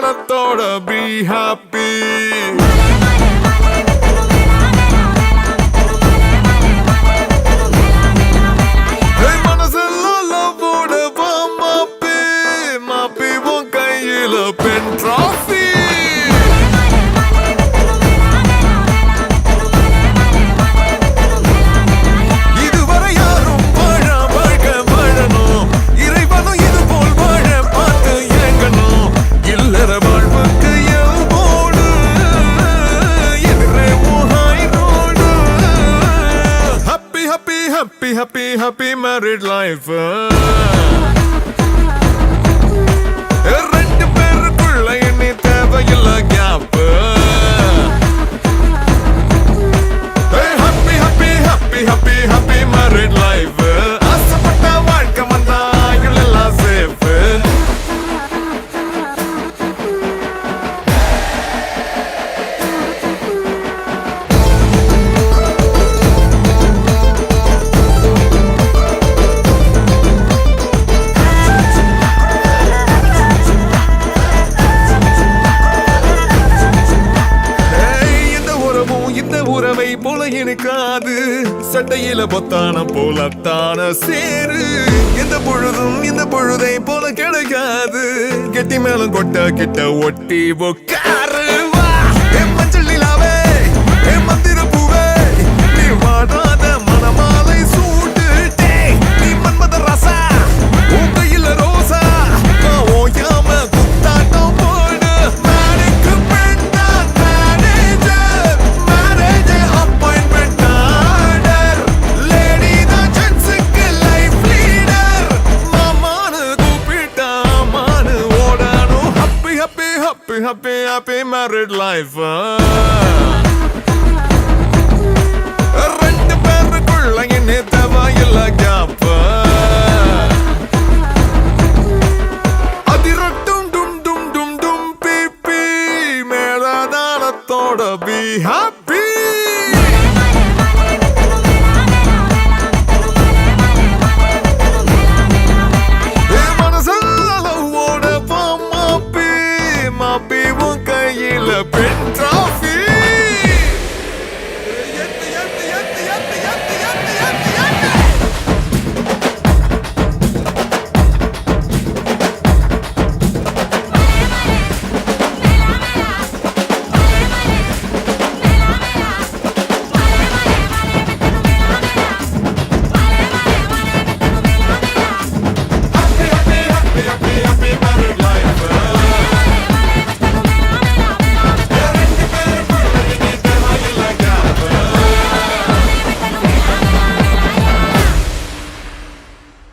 மேளதாளத்தோட be happy. மனசெல்லாம் லவ்வோட வா மாப்பி மாப்பி உன் கையில பென் ட்ராஃபி. இதுவரை யாரும் வாழ வாழ்க்கை வாழணும், இறைவனும் இது போல் வாழ பார்த்து ஏங்கணும். இல்லற வாழ்வுக்கு எல்போடு எதிரே ஹாய் ரோடு. Happy happy happy happy happy married life. ரெண்டு பேருக்குள்ள இனி தேவையில்லை gap. Happy happy happy happy happy married life. ஆசைப்பட்ட வாழ்க்கை வந்தா எல்லாம் சேஃப். உறவை போல எனக்காது, சட்டையில பொத்தான போலத்தான சேரு. எந்த பொழுதும் இந்த பொழுதை போல கிடைக்காது, கெட்டி மேலும் கொட்ட கிட்ட ஒட்டி உக்காரு. மஞ்சள் நிலாவே மந்திர பூவே, நீ வாடாத மனமாலை சூட்டு. நீ மன்மத ரசா உன் கையில ரோசா, ஓயாம குத்தாட்டம் போடு. நாளைக்கு பெண்ணா manager, marriage appointment order. Lady தான் ஜென்ஸுக்கு லைஃப் லீடர். மாமானு கூப்பிட்டா மானு ஓடணும். Happy happy happy happy happy married life. ரெண்டு பேருக்குள்ள இனி தேவையில்லை கேப். அதிரட்டும் டும் டும் டும் டும் பி பி மேளதாளத்தோட be happy.